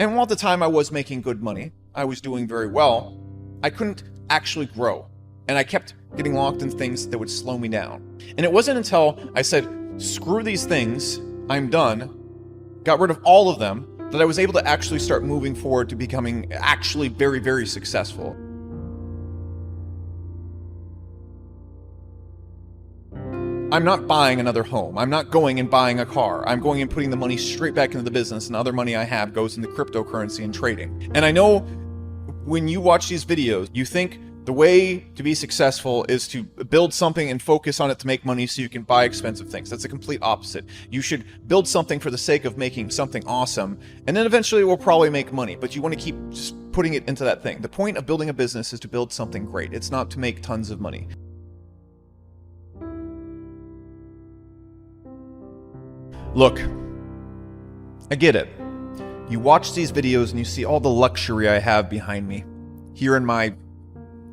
And while at the time I was making good money, I was doing very well, I couldn't actually grow. And I kept getting locked in things that would slow me down. And it wasn't until I said, screw these things, I'm done, got rid of all of them, that I was able to actually start moving forward to becoming actually very, very successful. I'm not buying another home. I'm not going and buying a car. I'm going and putting the money straight back into the business, and other money I have goes into cryptocurrency and trading. And I know when you watch these videos, you think the way to be successful is to build something and focus on it to make money so you can buy expensive things. That's the complete opposite. You should build something for the sake of making something awesome, and then eventually it will probably make money, but you want to keep just putting it into that thing. The point of building a business is to build something great. It's not to make tons of money. Look, I get it. You watch these videos and you see all the luxury I have behind me. Here in my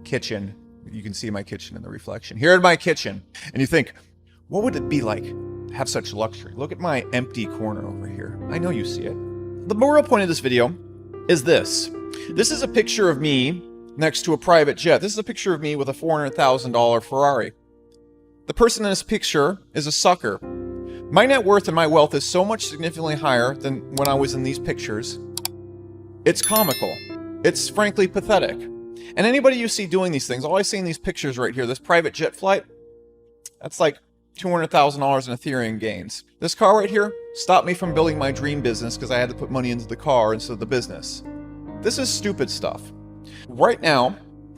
kitchen, you can see my kitchen in the reflection. Here in my kitchen, and you think, what would it be like to have such luxury? Look at my empty corner over here. I know you see it. The moral point of this video is this. This is a picture of me next to a private jet. This is a picture of me with a $400,000 Ferrari. The person in this picture is a sucker. My net worth and my wealth is so much significantly higher than when I was in these pictures. It's comical. It's frankly pathetic. And anybody you see doing these things, all I see in these pictures right here, this private jet flight, that's like $200,000 in Ethereum gains. This car right here stopped me from building my dream business because I had to put money into the car instead of the business. This is stupid stuff. Right now,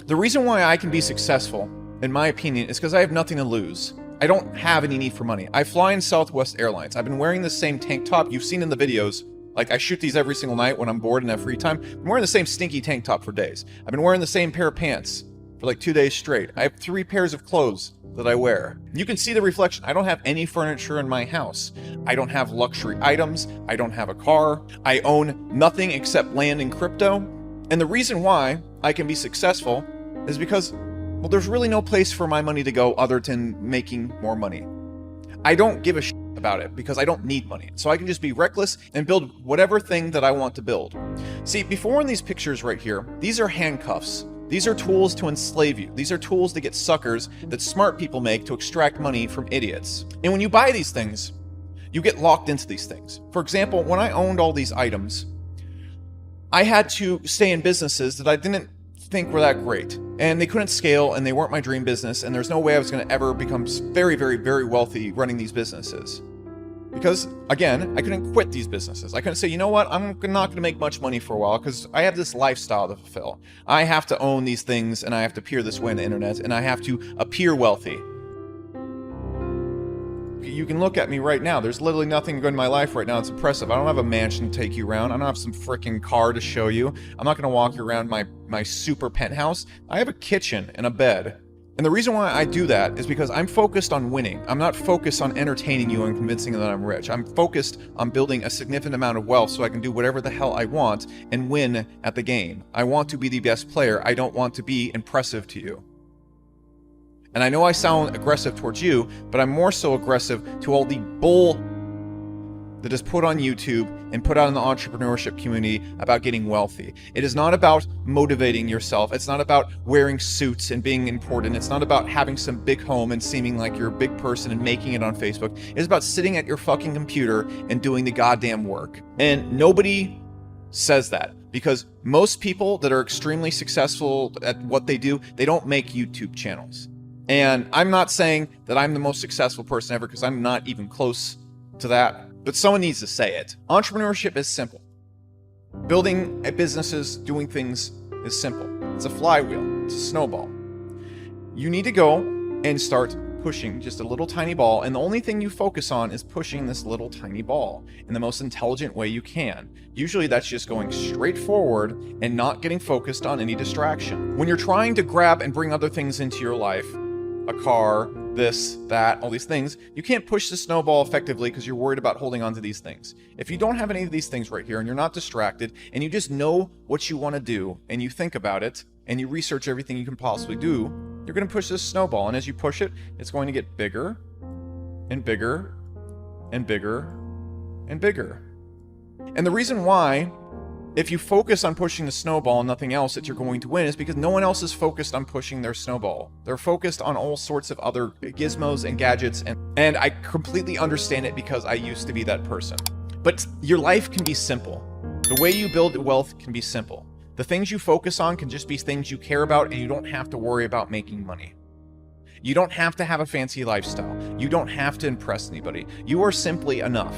the reason why I can be successful, in my opinion, is because I have nothing to lose. I don't have any need for money. I fly in Southwest Airlines. I've been wearing the same tank top you've seen in the videos. Like, I shoot these every single night when I'm bored and have free time. I'm wearing the same stinky tank top for days. I've been wearing the same pair of pants for like 2 days straight. I have 3 pairs of clothes that I wear. You can see the reflection. I don't have any furniture in my house. I don't have luxury items. I don't have a car. I own nothing except land and crypto. And the reason why I can be successful is because, well, there's really no place for my money to go other than making more money. I don't give a shit about it because I don't need money. So I can just be reckless and build whatever thing that I want to build. See, before in these pictures right here, these are handcuffs. These are tools to enslave you. These are tools to get suckers that smart people make to extract money from idiots. And when you buy these things, you get locked into these things. For example, when I owned all these items, I had to stay in businesses that I didn't think were that great, and they couldn't scale, and they weren't my dream business, and there's no way I was going to ever become very, very, very wealthy running these businesses. Because, again, I couldn't quit these businesses. I couldn't say, you know what, I'm not going to make much money for a while because I have this lifestyle to fulfill. I have to own these things, and I have to appear this way on the internet, and I have to appear wealthy. You can look at me right now. There's literally nothing good in my life right now. It's impressive. I don't have a mansion to take you around. I don't have some freaking car to show you. I'm not going to walk you around my super penthouse. I have a kitchen and a bed. And the reason why I do that is because I'm focused on winning. I'm not focused on entertaining you and convincing you that I'm rich. I'm focused on building a significant amount of wealth so I can do whatever the hell I want and win at the game. I want to be the best player. I don't want to be impressive to you. And I know I sound aggressive towards you, but I'm more so aggressive to all the bull that is put on YouTube and put out in the entrepreneurship community about getting wealthy. It is not about motivating yourself. It's not about wearing suits and being important. It's not about having some big home and seeming like you're a big person and making it on Facebook. It's about sitting at your fucking computer and doing the goddamn work. And nobody says that, because most people that are extremely successful at what they do, they don't make YouTube channels. And I'm not saying that I'm the most successful person ever, because I'm not even close to that. But someone needs to say it. Entrepreneurship is simple. Building businesses, doing things is simple. It's a flywheel. It's a snowball. You need to go and start pushing just a little tiny ball, and the only thing you focus on is pushing this little tiny ball in the most intelligent way you can. Usually that's just going straight forward and not getting focused on any distraction. When you're trying to grab and bring other things into your life, a car, this, that, all these things, you can't push the snowball effectively because you're worried about holding on to these things. If you don't have any of these things right here and you're not distracted and you just know what you want to do and you think about it and you research everything you can possibly do, you're going to push this snowball. And as you push it, it's going to get bigger and bigger and bigger and bigger. And the reason why If you focus on pushing the snowball and nothing else, that you're going to win, is because no one else is focused on pushing their snowball. They're focused on all sorts of other gizmos and gadgets, and I completely understand it because I used to be that person. But your life can be simple. The way you build wealth can be simple. The things you focus on can just be things you care about, and you don't have to worry about making money. You don't have to have a fancy lifestyle. You don't have to impress anybody. You are simply enough.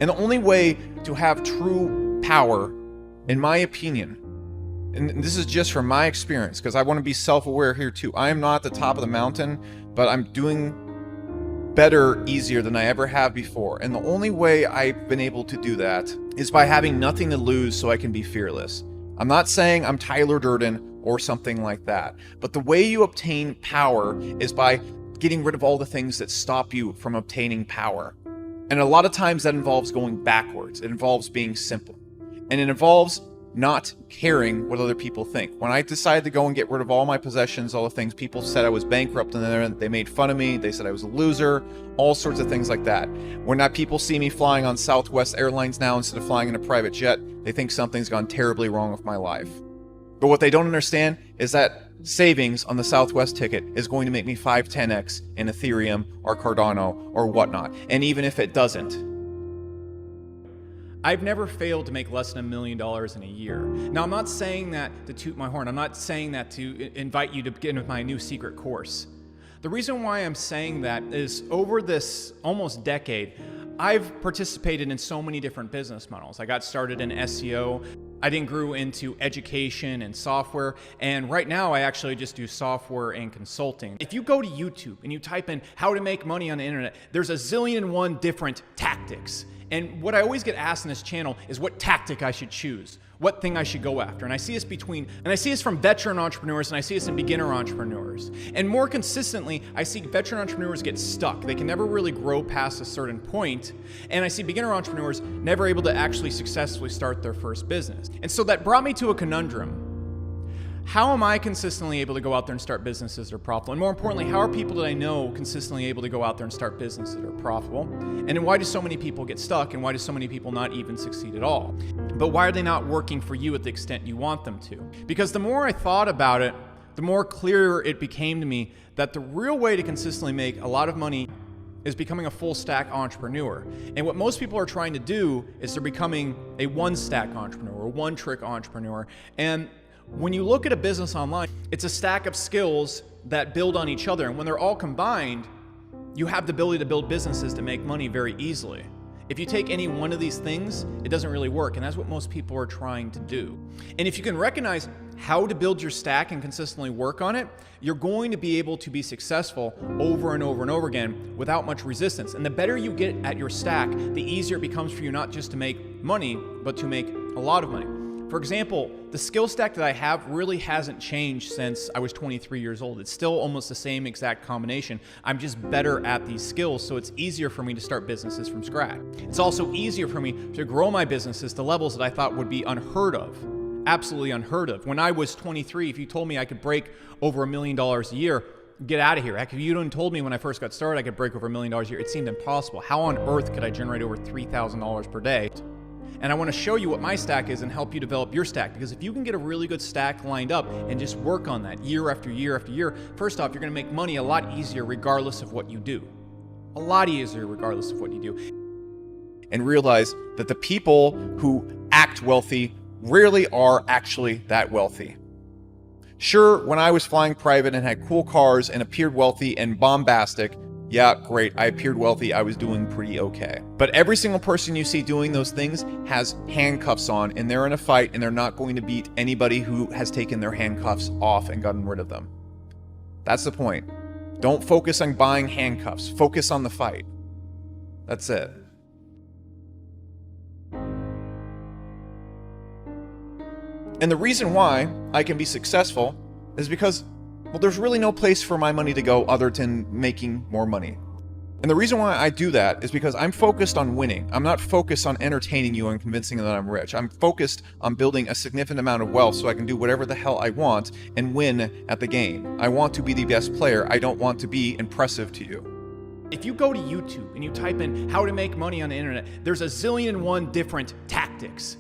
And the only way to have true power, in my opinion, and this is just from my experience, because I want to be self-aware here too. I am not at the top of the mountain, but I'm doing better, easier than I ever have before. And the only way I've been able to do that is by having nothing to lose so I can be fearless. I'm not saying I'm Tyler Durden or something like that, but the way you obtain power is by getting rid of all the things that stop you from obtaining power. And a lot of times that involves going backwards. It involves being simple. And it involves not caring what other people think. When I decided to go and get rid of all my possessions, all the things, people said I was bankrupt, and they made fun of me. They said I was a loser, all sorts of things like that. When people see me flying on Southwest Airlines now instead of flying in a private jet, they think something's gone terribly wrong with my life. But what they don't understand is that savings on the Southwest ticket is going to make me 5-10x in Ethereum or Cardano or whatnot. And even if it doesn't, I've never failed to make less than $1 million in a year. Now, I'm not saying that to toot my horn. I'm not saying that to invite you to get into my new secret course. The reason why I'm saying that is over this almost decade, I've participated in so many different business models. I got started in SEO. I then grew into education and software. And right now, I actually just do software and consulting. If you go to YouTube and you type in how to make money on the internet, there's a zillion and one different tactics. And what I always get asked in this channel is what tactic I should choose, what thing I should go after. And I see this from veteran entrepreneurs, and I see this in beginner entrepreneurs. And more consistently, I see veteran entrepreneurs get stuck. They can never really grow past a certain point. And I see beginner entrepreneurs never able to actually successfully start their first business. And so that brought me to a conundrum. How am I consistently able to go out there and start businesses that are profitable? And more importantly, how are people that I know consistently able to go out there and start businesses that are profitable? And then why do so many people get stuck, and why do so many people not even succeed at all? But why are they not working for you at the extent you want them to? Because the more I thought about it, the more clear it became to me that the real way to consistently make a lot of money is becoming a full stack entrepreneur. And what most people are trying to do is they're becoming a one stack entrepreneur, a one trick entrepreneur. And when you look at a business online, it's a stack of skills that build on each other. And when they're all combined, you have the ability to build businesses to make money very easily. If you take any one of these things, it doesn't really work. And that's what most people are trying to do. And if you can recognize how to build your stack and consistently work on it, you're going to be able to be successful over and over and over again without much resistance. And the better you get at your stack, the easier it becomes for you not just to make money, but to make a lot of money. For example, the skill stack that I have really hasn't changed since I was 23 years old. It's still almost the same exact combination. I'm just better at these skills, so it's easier for me to start businesses from scratch. It's also easier for me to grow my businesses to levels that I thought would be unheard of, absolutely unheard of. When I was 23, if you told me I could break over $1 million a year, get out of here. Heck, if you hadn't told me when I first got started I could break over $1 million a year, it seemed impossible. How on earth could I generate over $3,000 per day? And I want to show you what my stack is and help you develop your stack. Because if you can get a really good stack lined up and just work on that year after year after year, first off, you're going to make money a lot easier regardless of what you do. A lot easier regardless of what you do. And realize that the people who act wealthy rarely are actually that wealthy. Sure, when I was flying private and had cool cars and appeared wealthy and bombastic, yeah, great, I appeared wealthy, I was doing pretty okay. But every single person you see doing those things has handcuffs on, and they're in a fight, and they're not going to beat anybody who has taken their handcuffs off and gotten rid of them. That's the point. Don't focus on buying handcuffs, focus on the fight. That's it. And the reason why I can be successful is because, well, there's really no place for my money to go other than making more money. And the reason why I do that is because I'm focused on winning. I'm not focused on entertaining you and convincing you that I'm rich. I'm focused on building a significant amount of wealth so I can do whatever the hell I want and win at the game. I want to be the best player. I don't want to be impressive to you. If you go to YouTube and you type in how to make money on the internet, there's a zillion and one different tactics.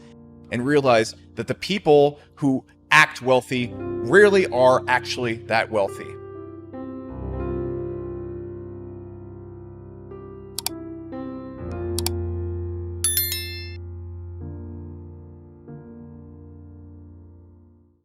and realize that the people who act wealthy rarely are actually that wealthy.